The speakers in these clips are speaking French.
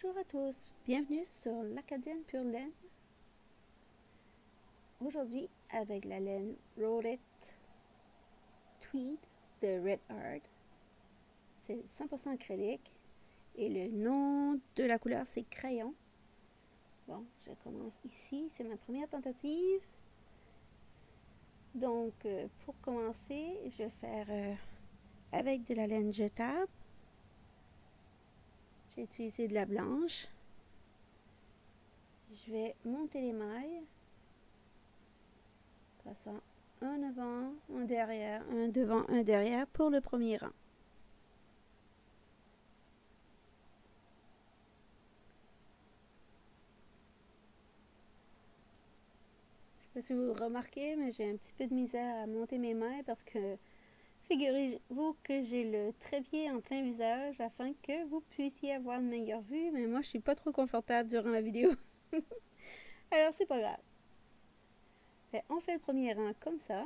Bonjour à tous, bienvenue sur l'Acadienne Pure Laine. Aujourd'hui avec la laine Rowlet Tweed de Red Art. C'est 100% acrylique et le nom de la couleur c'est Crayon. Bon, je commence ici, c'est ma première tentative. Donc pour commencer, je vais faire avec de la laine jetable. J'ai utilisé de la blanche. Je vais monter les mailles, passant un avant, un derrière, un devant, un derrière pour le premier rang. Je ne sais pas si vous remarquez, mais j'ai un petit peu de misère à monter mes mailles parce que figurez-vous que j'ai le trépied en plein visage afin que vous puissiez avoir une meilleure vue, mais moi je suis pas trop confortable durant la vidéo. Alors c'est pas grave. On fait le premier rang comme ça.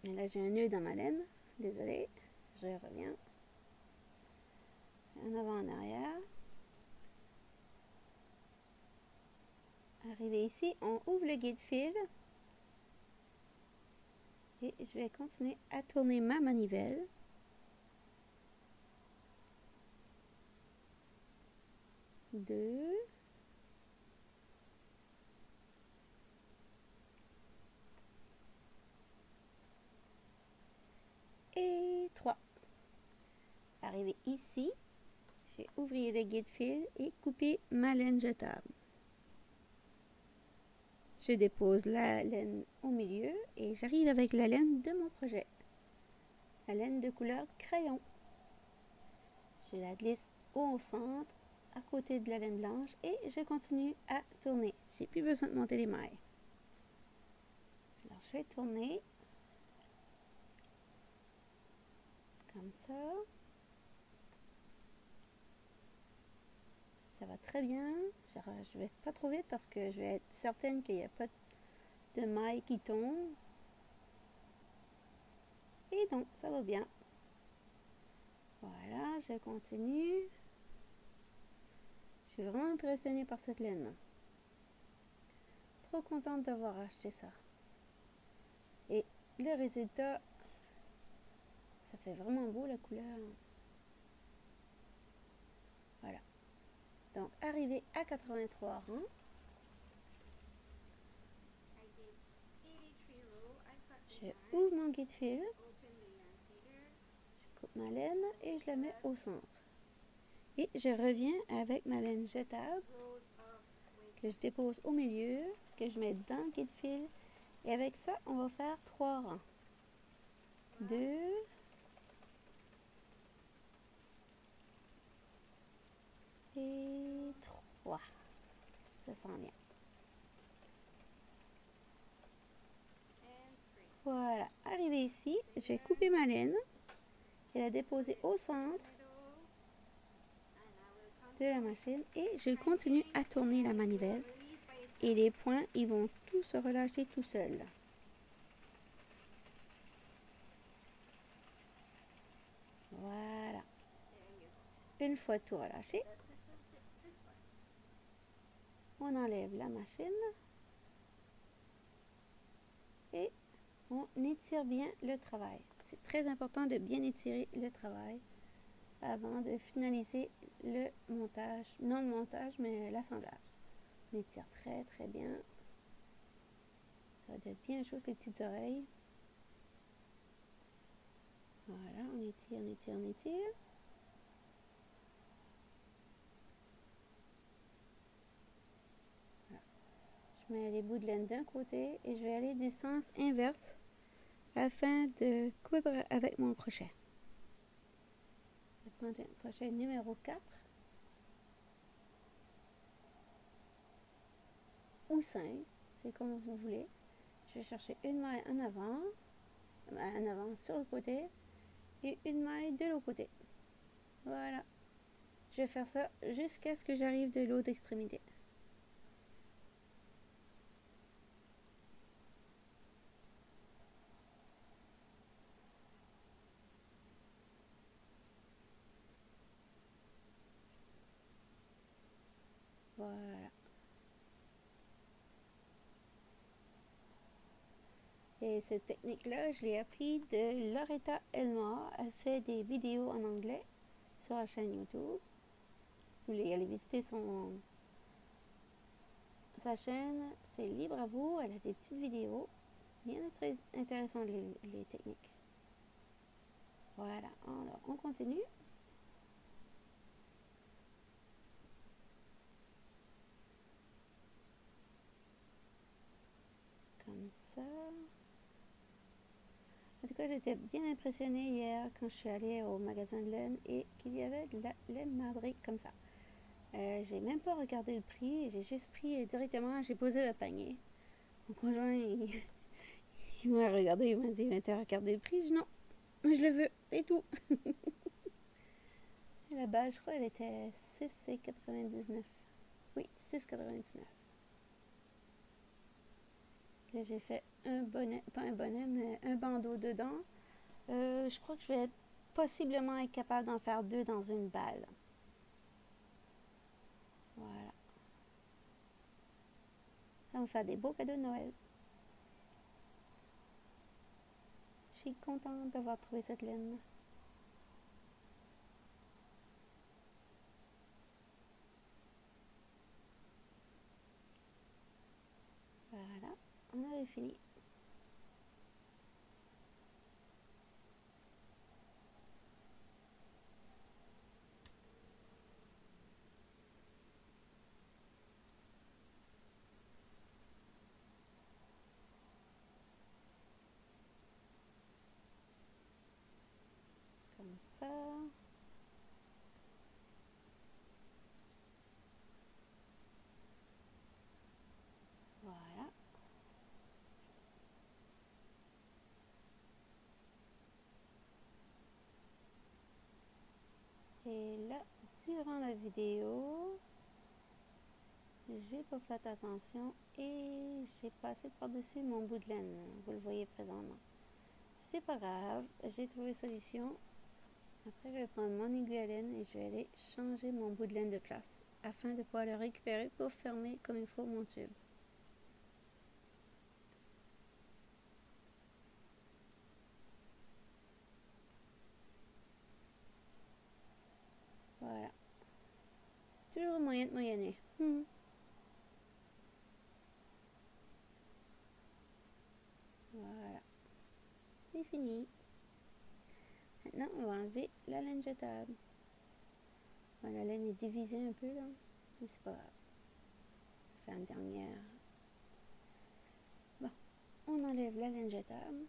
Et là j'ai un nœud dans ma laine. Désolée, je reviens. En avant, en arrière. Arrivé ici, on ouvre le guide-fil. Et je vais continuer à tourner ma manivelle. Deux. Et 3. Arrivé ici, je vais ouvrir le guide-fil et couper ma laine jetable. Je dépose la laine au milieu et j'arrive avec la laine de mon projet. La laine de couleur crayon. Je la glisse au centre, à côté de la laine blanche et je continue à tourner. J'ai plus besoin de monter les mailles. Alors je vais tourner comme ça. Ça va très bien. Je vais pas trop vite parce que je vais être certaine qu'il n'y a pas de mailles qui tombent. Et donc, ça va bien. Voilà, je continue. Je suis vraiment impressionnée par cette laine. Trop contente d'avoir acheté ça. Et le résultat, ça fait vraiment beau la couleur. Voilà. Donc, arrivé à 83 rangs. Je ouvre mon guide-fil. Je coupe ma laine et je la mets au centre. Et je reviens avec ma laine jetable que je dépose au milieu, que je mets dans le guide-fil. Et avec ça, on va faire 3 rangs. 2. Et 3. Ça sent bien. Voilà. Arrivé ici, je vais couper ma laine et la déposer au centre de la machine. Et je continue à tourner la manivelle. Et les points, ils vont tous se relâcher tout seuls. Voilà. Une fois tout relâché, on enlève la machine et on étire bien le travail. C'est très important de bien étirer le travail avant de finaliser le montage, non le montage, mais l'assemblage. On étire très très bien. Ça va être bien chaud ces petites oreilles. Voilà, on étire, on étire, on étire. Voilà. Je mets les bouts de laine d'un côté et je vais aller du sens inverse afin de coudre avec mon crochet. Je prends un crochet numéro 4 ou 5, c'est comme vous voulez. Je vais chercher une maille en avant sur le côté et une maille de l'autre côté. Voilà. Je vais faire ça jusqu'à ce que j'arrive de l'autre extrémité. Et cette technique-là, je l'ai appris de Loretta Elmore. Elle fait des vidéos en anglais sur la chaîne YouTube. Si vous voulez aller visiter sa chaîne, c'est libre à vous. Elle a des petites vidéos. Bien très intéressantes les techniques. Voilà, alors on continue. Comme ça. En tout cas, j'étais bien impressionnée hier quand je suis allée au magasin de laine et qu'il y avait de la laine madrée comme ça. J'ai même pas regardé le prix, j'ai juste pris directement, j'ai posé le panier. Mon conjoint, il m'a regardé, il m'a dit, mais t'as regardé le prix? Je dis non, je le veux, c'est tout. Et la balle, je crois, elle était 6,99. Oui, 6,99. Là, j'ai fait un bonnet, pas un bonnet, mais un bandeau dedans. Je crois que je vais possiblement être capable d'en faire 2 dans une balle. Voilà. Ça va me faire des beaux cadeaux de Noël. Je suis contente d'avoir trouvé cette laine. Voilà, on avait fini. Comme ça. Voilà. Et là, durant la vidéo, j'ai pas fait attention et j'ai passé par-dessus mon bout de laine. Vous le voyez présentement. C'est pas grave, j'ai trouvé solution. Après, je vais prendre mon aiguille à laine et je vais aller changer mon bout de laine de place afin de pouvoir le récupérer pour fermer comme il faut mon tube. Voilà. Toujours moyen de moyenner. Voilà. C'est fini. Maintenant, on va enlever la laine jetable. Bon, la laine est divisée un peu là, mais c'est pas grave. On va faire une dernière. Bon, on enlève la laine jetable.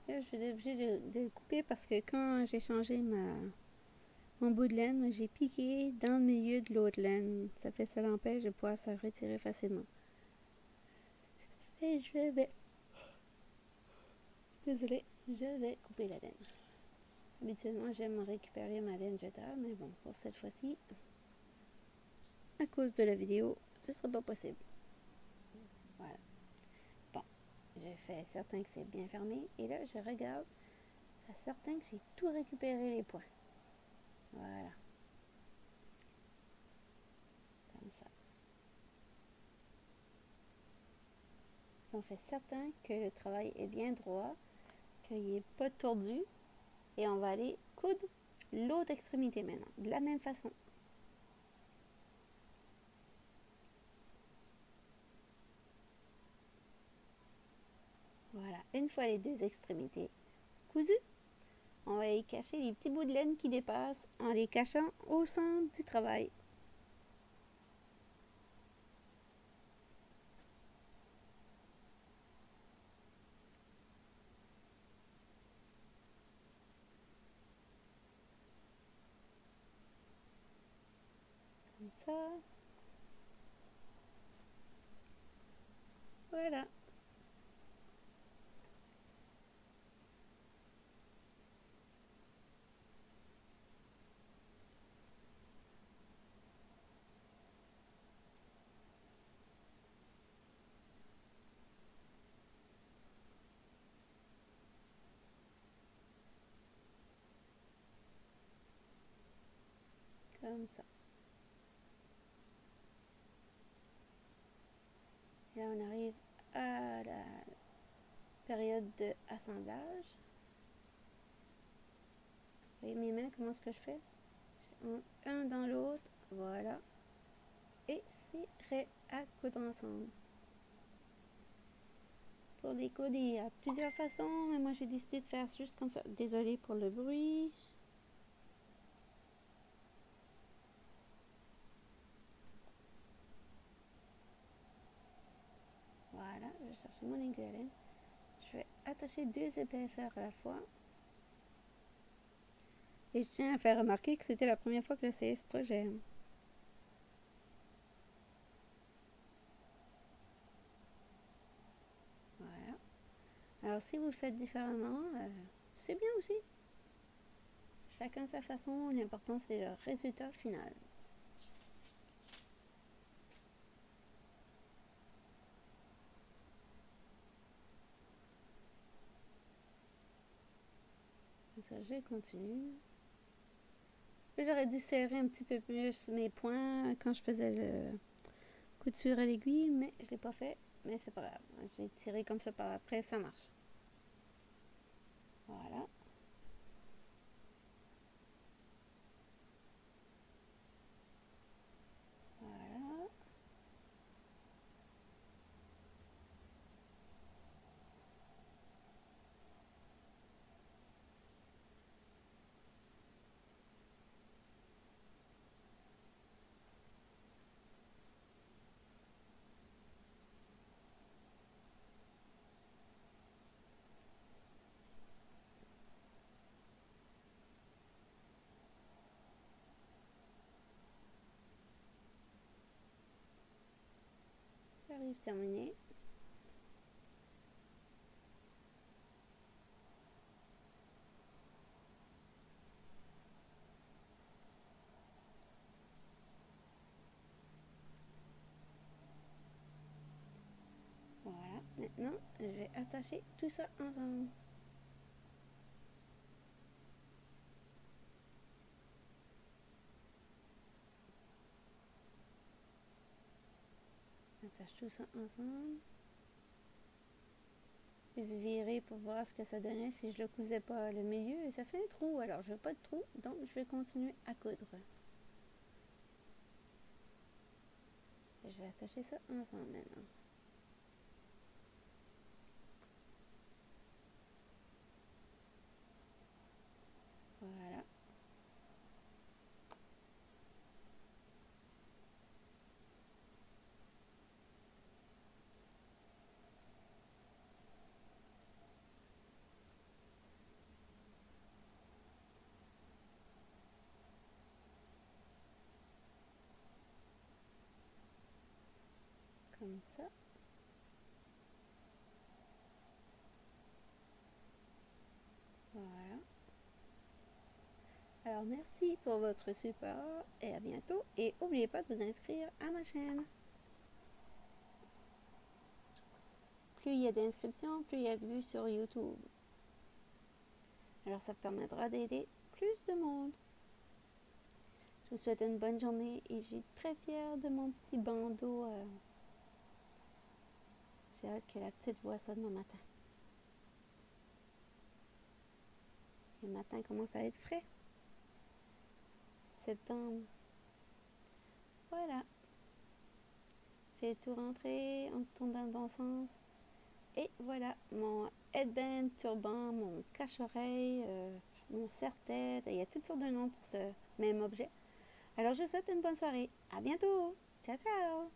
Là, je vais être obligée de le couper parce que quand j'ai changé mon bout de laine, j'ai piqué dans le milieu de l'autre laine. Ça l'empêche de pouvoir se retirer facilement. Et je vais... Désolée, je vais couper la laine. Habituellement, j'aime récupérer ma laine jetable, mais bon, pour cette fois-ci, à cause de la vidéo, ce ne sera pas possible. Voilà. Bon, j'ai fait certain que c'est bien fermé. Et là, je regarde. C'est certain que j'ai tout récupéré les points. Voilà. Comme ça. On fait certain que le travail est bien droit, qu'il n'est pas tordu. Et on va aller coudre l'autre extrémité maintenant, de la même façon. Voilà, une fois les deux extrémités cousues, on va y cacher les petits bouts de laine qui dépassent en les cachant au centre du travail. Comme ça. Voilà. comme ça. Et là, on arrive à la période d'assemblage. Vous voyez mes mains, comment est-ce que je fais? Un dans l'autre, voilà. Et c'est prêt à coudre ensemble. Pour les coudre, il y a plusieurs façons, mais moi j'ai décidé de faire juste comme ça. Désolée pour le bruit. Voilà, je vais chercher mon aiguille à laine. Je vais attacher 2 épaisseurs à la fois. Et je tiens à faire remarquer que c'était la première fois que j'essayais ce projet. Voilà. Alors si vous le faites différemment, c'est bien aussi. Chacun sa façon, l'important c'est le résultat final. Ça, je continue. J'aurais dû serrer un petit peu plus mes poings quand je faisais le couture à l'aiguille, mais je ne l'ai pas fait. Mais c'est pas grave. J'ai tiré comme ça par après, ça marche. Voilà. Voilà. J'arrive terminé. Voilà. Maintenant, je vais attacher tout ça ensemble. Attache tout ça ensemble. Je vais virer pour voir ce que ça donnait si je le cousais pas le milieu et ça fait un trou. Alors je veux pas de trou, donc je vais continuer à coudre. Et je vais attacher ça ensemble maintenant. Voilà. Comme ça. Voilà. Alors merci pour votre support et à bientôt. Et n'oubliez pas de vous inscrire à ma chaîne. Plus il y a d'inscriptions, plus il y a de vues sur YouTube. Alors ça permettra d'aider plus de monde. Je vous souhaite une bonne journée et je suis très fière de mon petit bandeau. J'ai hâte que la petite voie ça demain matin. Le matin commence à être frais. Septembre. Voilà. Fais tout rentrer, on tourne dans le bon sens. Et voilà, mon headband, turban, mon cache-oreille, mon serre-tête. Il y a toutes sortes de noms pour ce même objet. Alors je vous souhaite une bonne soirée. À bientôt. Ciao, ciao.